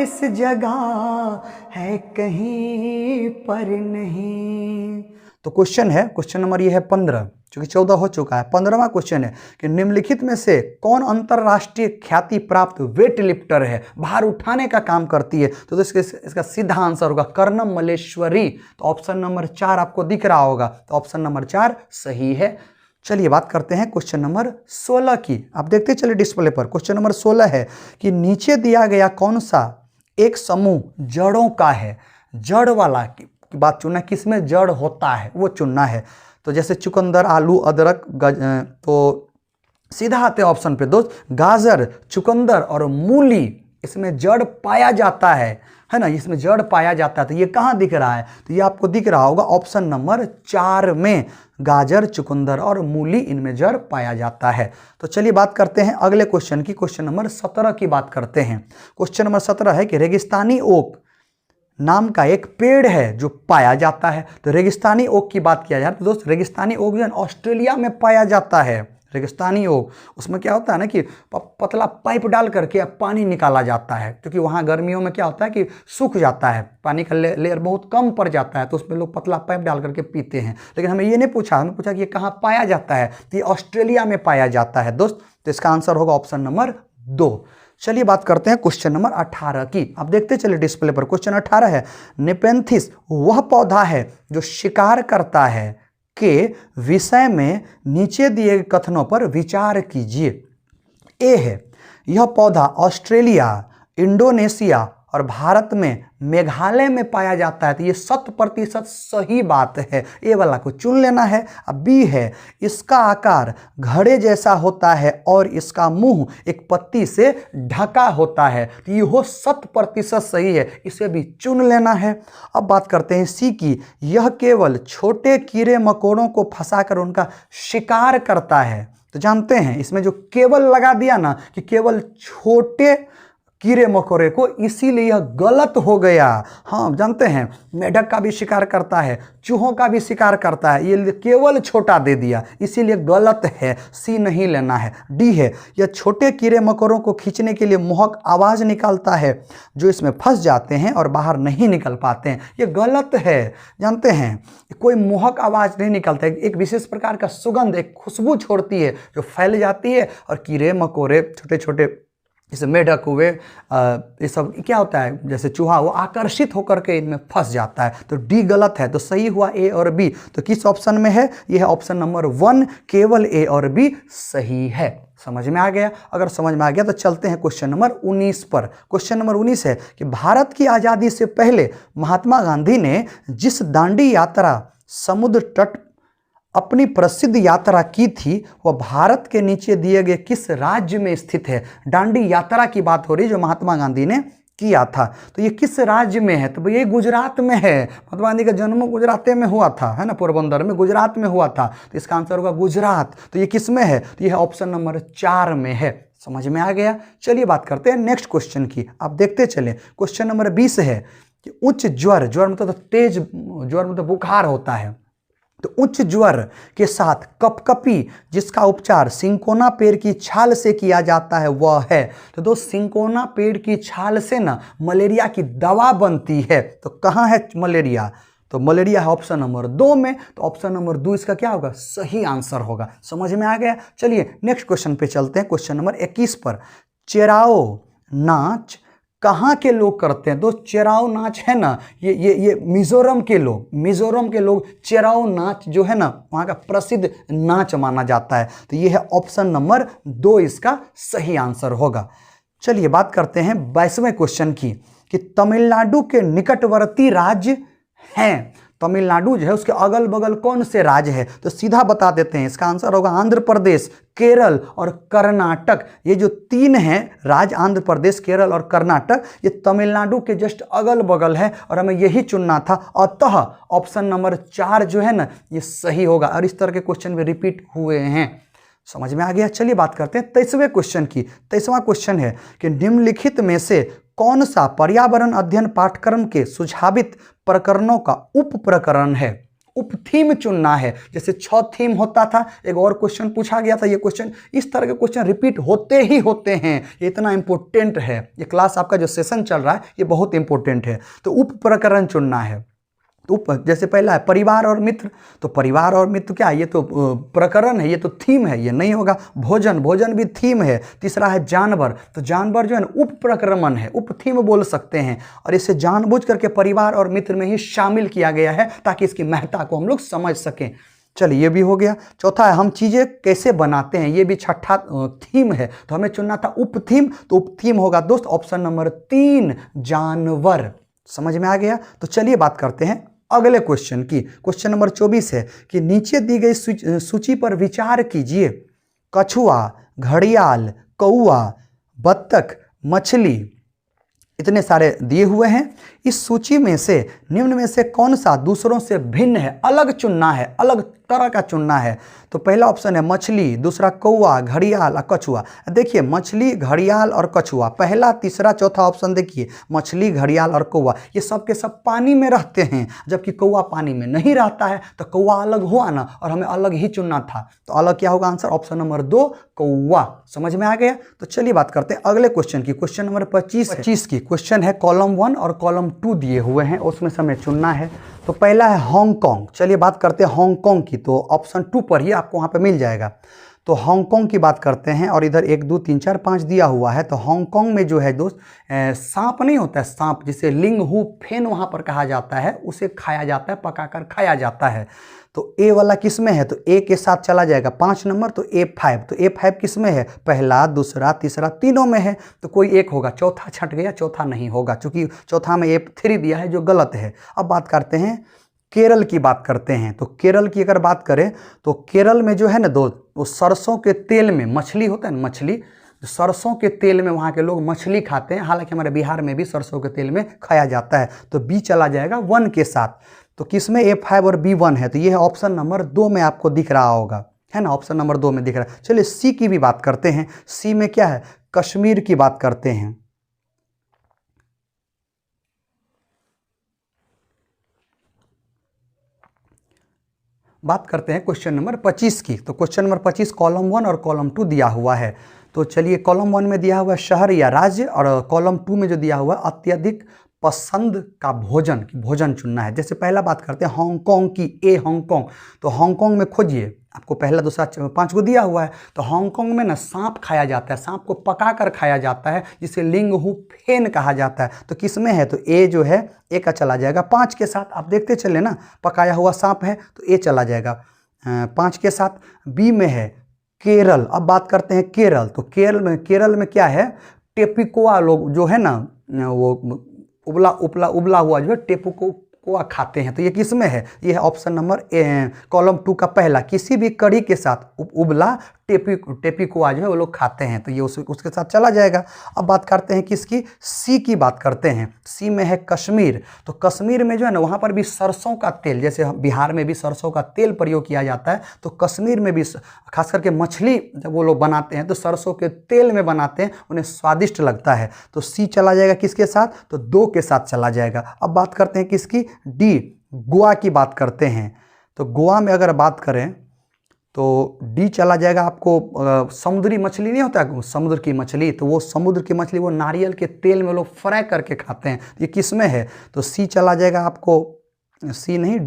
इस जगह है कहीं पर नहीं। तो क्वेश्चन है, क्वेश्चन नंबर ये है 15, चूंकि 14 हो चुका है। 15वां क्वेश्चन है कि निम्नलिखित में से कौन अंतरराष्ट्रीय ख्याति प्राप्त वेट लिफ्टर है, भार उठाने का काम करती है। तो इसका सीधा आंसर होगा कर्णम मल्लेश्वरी। तो ऑप्शन नंबर 4 आपको दिख रहा होगा, तो ऑप्शन नंबर 4 सही है। चलिए बात करते हैं क्वेश्चन नंबर 16 की। आप देखते चलिए डिस्प्ले पर। क्वेश्चन नंबर 16 है कि नीचे दिया गया कौन सा एक समूह जड़ों का है। जड़ वाला की बात चुनना, किसमें जड़ होता है वो चुनना है। तो जैसे चुकंदर, आलू, अदरक, तो सीधा आते हैं ऑप्शन पे दोस्त। गाजर, चुकंदर और मूली, इसमें जड़ पाया जाता है ना, इसमें जड़ पाया जाता है। तो ये कहाँ दिख रहा है, तो ये आपको दिख रहा होगा ऑप्शन नंबर 4 में। गाजर, चुकंदर और मूली, इनमें जड़ पाया जाता है। तो चलिए बात करते हैं अगले क्वेश्चन की। क्वेश्चन नंबर 17 की बात करते हैं। क्वेश्चन नंबर 17 है कि रेगिस्तानी ओक नाम का एक पेड़ है जो पाया जाता है। तो रेगिस्तानी ओक की बात किया जाए तो दोस्त, रेगिस्तानी ओक जो ऑस्ट्रेलिया में पाया जाता है। रेगिस्तानी ओक, उसमें क्या होता है ना कि पतला पाइप डाल करके पानी निकाला जाता है, क्योंकि वहाँ गर्मियों में क्या होता है कि सूख जाता है, पानी का लेयर बहुत कम पड़ जाता है, तो उसमें लोग पतला पाइप डाल करके पीते हैं। लेकिन हमें ये नहीं पूछा, हमें पूछा कि ये कहाँ पाया जाता है, तो ये ऑस्ट्रेलिया में पाया जाता है दोस्त। तो इसका आंसर होगा ऑप्शन नंबर 2। चलिए बात करते हैं क्वेश्चन नंबर 18 की। आप देखते चलिए डिस्प्ले पर। क्वेश्चन 18 है, नेपेंथिस वह पौधा है जो शिकार करता है के विषय में नीचे दिए गए कथनों पर विचार कीजिए। ए है, यह पौधा ऑस्ट्रेलिया, इंडोनेशिया और भारत में मेघालय में पाया जाता है। तो ये 100% सही बात है, ए वाला को चुन लेना है। अब बी है, इसका आकार घड़े जैसा होता है और इसका मुंह एक पत्ती से ढका होता है। तो ये 100% सही है, इसे भी चुन लेना है। अब बात करते हैं सी की, यह केवल छोटे कीड़े मकोड़ों को फंसाकर उनका शिकार करता है। तो जानते हैं इसमें जो केवल लगा दिया ना कि केवल छोटे कीड़े मकोड़े को, इसीलिए यह गलत हो गया। हाँ जानते हैं मेढक का भी शिकार करता है, चूहों का भी शिकार करता है, ये केवल छोटा दे दिया, इसीलिए गलत है, सी नहीं लेना है। डी है, यह छोटे कीड़े मकोड़ों को खींचने के लिए मोहक आवाज निकालता है जो इसमें फंस जाते हैं और बाहर नहीं निकल पाते हैं। ये गलत है। जानते हैं कोई मोहक आवाज नहीं निकलता है, एक विशेष प्रकार का सुगंध, एक खुशबू छोड़ती है जो फैल जाती है, और कीड़े मकोड़े छोटे छोटे जैसे मेढक हुए, ये सब क्या होता है जैसे चूहा, वो आकर्षित होकर के इनमें फंस जाता है। तो डी गलत है। तो सही हुआ ए और बी। तो किस ऑप्शन में है, यह है ऑप्शन नंबर 1, केवल ए और बी सही है। समझ में आ गया? अगर समझ में आ गया तो चलते हैं क्वेश्चन नंबर 19 पर। क्वेश्चन नंबर 19 है कि भारत की आज़ादी से पहले महात्मा गांधी ने जिस दांडी यात्रा समुद्र तट अपनी प्रसिद्ध यात्रा की थी, वह भारत के नीचे दिए गए किस राज्य में स्थित है। दांडी यात्रा की बात हो रही है जो महात्मा गांधी ने किया था। तो ये किस राज्य में है, तो ये गुजरात में है। महात्मा गांधी का जन्म गुजरात में हुआ था, है ना, पोरबंदर में, गुजरात में हुआ था। तो इसका आंसर होगा गुजरात। तो ये किस में है, तो यह ऑप्शन नंबर 4 में है। समझ में आ गया? चलिए बात करते हैं नेक्स्ट क्वेश्चन की। आप देखते चले। क्वेश्चन नंबर 20 है कि उच्च ज्वर, ज्वर मतलब तेज ज्वर मतलब बुखार होता है, तो उच्च ज्वर के साथ कपकपी जिसका उपचार सिंकोना पेड़ की छाल से किया जाता है वह है। तो दोस्त सिंकोना पेड़ की छाल से ना मलेरिया की दवा बनती है। तो कहाँ है मलेरिया, तो मलेरिया है ऑप्शन नंबर 2 में। तो ऑप्शन नंबर 2 इसका क्या होगा, सही आंसर होगा। समझ में आ गया? चलिए नेक्स्ट क्वेश्चन पे चलते हैं। क्वेश्चन नंबर 21 पर, चेराओ नाच कहाँ के लोग करते हैं? दोस्त चेराओ नाच है ना, ये मिजोरम के लोग चेराओ नाच जो है ना वहाँ का प्रसिद्ध नाच माना जाता है। तो ये है ऑप्शन नंबर 2 इसका सही आंसर होगा। चलिए बात करते हैं 22वें क्वेश्चन की कि तमिलनाडु के निकटवर्ती राज्य हैं। तमिलनाडु जो है उसके अगल बगल कौन से राज्य है, तो सीधा बता देते हैं। इसका आंसर होगा आंध्र प्रदेश, केरल और कर्नाटक। ये जो 3 हैं राज्य, आंध्र प्रदेश, केरल और कर्नाटक, ये तमिलनाडु के जस्ट अगल बगल है और हमें यही चुनना था। अतः ऑप्शन नंबर 4 जो है ना ये सही होगा। और इस तरह के क्वेश्चन भी रिपीट हुए हैं। समझ में आ गया? चलिए बात करते हैं 23वें क्वेश्चन की। 23वां क्वेश्चन है कि निम्नलिखित में से कौन सा पर्यावरण अध्ययन पाठ्यक्रम के सुझावित प्रकरणों का उप प्रकरण है। उपथीम चुनना है। जैसे 6 थीम होता था, एक और क्वेश्चन पूछा गया था, ये क्वेश्चन, इस तरह के क्वेश्चन रिपीट होते ही होते हैं। ये इतना इंपॉर्टेंट है, ये क्लास आपका जो सेशन चल रहा है ये बहुत इंपॉर्टेंट है। तो उप प्रकरण चुनना है। तो जैसे पहला है परिवार और मित्र, तो परिवार और मित्र क्या है, ये तो प्रकरण है, ये तो थीम है, ये नहीं होगा। भोजन, भोजन भी थीम है। तीसरा है जानवर, तो जानवर जो है ना उप प्रक्रमण है, उप थीम बोल सकते हैं। और इसे जानबूझ करके परिवार और मित्र में ही शामिल किया गया है ताकि इसकी महत्ता को हम लोग समझ सकें। चलिए ये भी हो गया। चौथा है हम चीज़ें कैसे बनाते हैं, ये भी छठा थीम है, तो हमें चुनना था उप थीम, तो उप थीम होगा दोस्त ऑप्शन नंबर 3 जानवर। समझ में आ गया। तो चलिए बात करते हैं अगले क्वेश्चन की। क्वेश्चन नंबर 24 है कि नीचे दी गई सूची पर विचार कीजिए। कछुआ, घड़ियाल, कौआ, बत्तख, मछली, इतने सारे दिए हुए हैं। इस सूची में से निम्न में से कौन सा दूसरों से भिन्न है, अलग चुनना है, अलग तरह का चुनना है। तो पहला ऑप्शन है मछली, दूसरा कौआ, घड़ियाल और कछुआ। देखिए मछली, घड़ियाल और कछुआ, पहला, तीसरा, चौथा ऑप्शन देखिए, मछली, घड़ियाल और कौआ, ये सब के सब पानी में रहते हैं, जबकि कौआ पानी में नहीं रहता है। तो कौआ अलग हुआ ना, और हमें अलग ही चुनना था, तो अलग क्या होगा आंसर, ऑप्शन नंबर 2 कौआ। समझ में आ गया। तो चलिए बात करते हैं अगले क्वेश्चन की। क्वेश्चन नंबर 25 की क्वेश्चन है, कॉलम 1 और कॉलम 2 दिए हुए हैं, उसमें से हमें चुनना है। तो पहला है हांगकांग। चलिए बात करते हैं हांगकांग की, तो ऑप्शन 2 पर ही आपको वहाँ पे मिल जाएगा। तो हांगकांग की बात करते हैं, और इधर 1 2 3 4 5 दिया हुआ है। तो हांगकांग में जो है दोस्त सांप नहीं होता है, सांप जिसे लिंग हु फेन वहाँ पर कहा जाता है, उसे खाया जाता है, पकाकर खाया जाता है। तो ए वाला किस में है, तो ए के साथ चला जाएगा 5 नंबर, तो A5। तो A5 किस में है, पहला, दूसरा, तीसरा, तीनों में है, तो कोई एक होगा। चौथा छट गया, चौथा नहीं होगा, क्योंकि चौथा में A3 दिया है जो गलत है। अब बात करते हैं केरल की, बात करते हैं। तो केरल की अगर बात करें तो केरल में जो है ना दोस्त, वो सरसों के तेल में मछली होता है ना, मछली, सरसों के तेल में वहाँ के लोग मछली खाते हैं। हालांकि हमारे बिहार में भी सरसों के तेल में खाया जाता है। तो बी चला जाएगा 1 के साथ। तो किस में A5 और B1 है, तो ये है ऑप्शन नंबर 2 में आपको दिख रहा होगा, है ना, ऑप्शन नंबर 2 में दिख रहा है। चलिए सी की भी बात करते हैं। सी में क्या है, कश्मीर की बात करते हैं। बात करते हैं क्वेश्चन नंबर 25 की। तो क्वेश्चन नंबर 25 कॉलम 1 और कॉलम 2 दिया हुआ है। तो चलिए कॉलम 1 में दिया हुआ शहर या राज्य, और कॉलम 2 में जो दिया हुआ अत्यधिक पसंद का भोजन, भोजन चुनना है। जैसे पहला बात करते हैं हांगकांग की, ए हांगकांग। तो हांगकांग में खोजिए, आपको पहला, दूसरा, 5 को दिया हुआ है। तो हांगकांग में ना सांप खाया जाता है, सांप को पका कर खाया जाता है, जिसे लिंग हु फेन कहा जाता है। तो किस में है, तो ए जो है, ए का चला जाएगा 5 के साथ। आप देखते चले ना, पकाया हुआ सांप है तो ए चला जाएगा 5 के साथ। बी में है केरल। अब बात करते हैं केरल। तो केरल में क्या है, टेपिकोआ लोग जो है ना, वो उबला हुआ जो है टेपिकोआ खाते हैं। तो ये किस में है, ये है ऑप्शन नंबर कॉलम 2 का पहला, किसी भी कड़ी के साथ उबला टेपिकोआ जो है वो लोग खाते हैं। तो ये उसके साथ चला जाएगा। अब बात करते हैं किसकी, सी की बात करते हैं। सी में है कश्मीर। तो कश्मीर में जो है ना, वहाँ पर भी सरसों का तेल, जैसे बिहार में भी सरसों का तेल प्रयोग किया जाता है, तो कश्मीर में भी खास करके मछली जब वो लोग बनाते हैं तो सरसों के तेल में बनाते हैं, उन्हें स्वादिष्ट लगता है। तो सी चला जाएगा किसके साथ, तो 2 के साथ चला जाएगा। अब बात करते हैं किसकी, डी, गोवा की बात करते हैं। तो गोवा में अगर बात करें तो डी चला जाएगा आपको, समुद्री मछली नहीं होता है, समुद्र की मछली, तो वो समुद्र की मछली वो नारियल के तेल में लोग फ्राई करके खाते हैं। ये किस में है, तो सी चला जाएगा आपको, सी नहीं,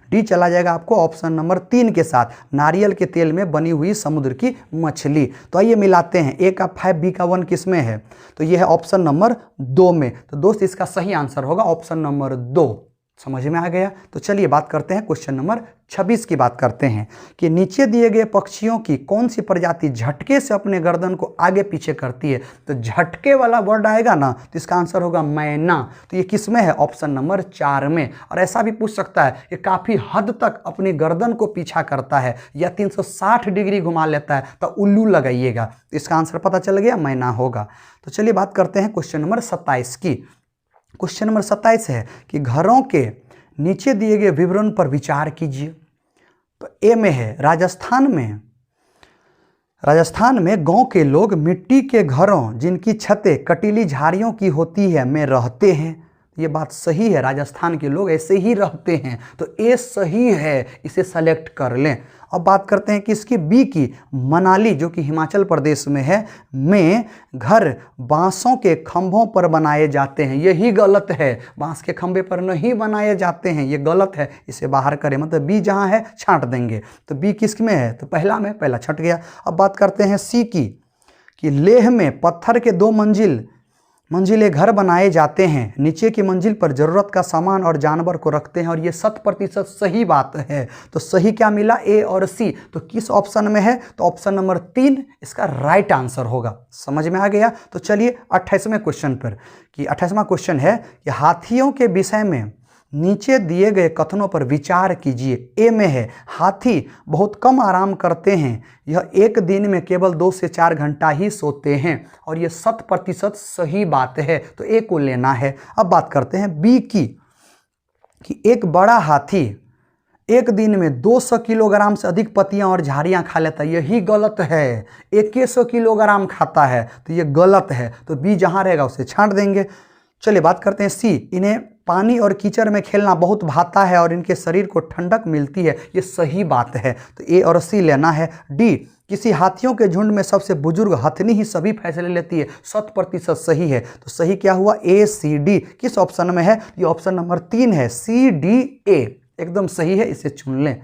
डी चला जाएगा आपको ऑप्शन नंबर 3 के साथ, नारियल के तेल में बनी हुई समुद्र की मछली। तो आइए मिलाते हैं, ए का 5, बी का 1 किस में है, तो ये है ऑप्शन नंबर 2 में। तो दोस्त इसका सही आंसर होगा ऑप्शन नंबर 2। समझ में आ गया। तो चलिए बात करते हैं क्वेश्चन नंबर 26 की बात करते हैं कि नीचे दिए गए पक्षियों की कौन सी प्रजाति झटके से अपने गर्दन को आगे पीछे करती है। तो झटके वाला वर्ड आएगा ना, तो इसका आंसर होगा मैना। तो ये किस में है, ऑप्शन नंबर 4 में। और ऐसा भी पूछ सकता है, ये काफ़ी हद तक अपनी गर्दन को पीछा करता है या 360 डिग्री घुमा लेता है, तो उल्लू लगाइएगा। इसका आंसर पता चल गया, मैना होगा। तो चलिए बात करते हैं क्वेश्चन नंबर 27 की। क्वेश्चन नंबर 27 है कि घरों के नीचे दिए गए विवरण पर विचार कीजिए। तो ए में है राजस्थान में गांव के लोग मिट्टी के घरों जिनकी छतें कटीली झाड़ियों की होती है में रहते हैं। ये बात सही है, राजस्थान के लोग ऐसे ही रहते हैं, तो ए सही है, इसे सेलेक्ट कर लें। अब बात करते हैं किसकी, बी की, मनाली जो कि हिमाचल प्रदेश में है, में घर बांसों के खंभों पर बनाए जाते हैं। यही गलत है, बांस के खंभे पर नहीं बनाए जाते हैं, ये गलत है, इसे बाहर करें, मतलब बी जहां है छांट देंगे। तो बी किस में है, तो पहला में, पहला छट गया। अब बात करते हैं सी की, कि लेह में पत्थर के 2 मंजिले घर बनाए जाते हैं, नीचे की मंजिल पर जरूरत का सामान और जानवर को रखते हैं, और ये 100% सही बात है। तो सही क्या मिला, ए और सी। तो किस ऑप्शन में है, तो ऑप्शन नंबर 3 इसका राइट आंसर होगा। समझ में आ गया। तो चलिए 28वें क्वेश्चन पर, कि 28वां क्वेश्चन है कि हाथियों के विषय में नीचे दिए गए कथनों पर विचार कीजिए। ए में है, हाथी बहुत कम आराम करते हैं, यह एक दिन में केवल 2 से 4 घंटा ही सोते हैं, और यह 100% सही बात है, तो ए को लेना है। अब बात करते हैं बी की, कि एक बड़ा हाथी एक दिन में 200 किलोग्राम से अधिक पत्तियां और झाड़ियां खा लेता है। यही गलत है, 2100 किलोग्राम खाता है, तो ये गलत है, तो बी जहां रहेगा उसे छांट देंगे। चलिए बात करते हैं सी, इन्हें पानी और कीचड़ में खेलना बहुत भाता है और इनके शरीर को ठंडक मिलती है। ये सही बात है, तो ए और सी लेना है। डी, किसी हाथियों के झुंड में सबसे बुजुर्ग हथनी ही सभी फैसले लेती है। 100% सही है, तो सही क्या हुआ, ए सी डी। किस ऑप्शन में है, ये ऑप्शन नंबर 3 है, सी डी ए, एकदम सही है, इसे चुन लें।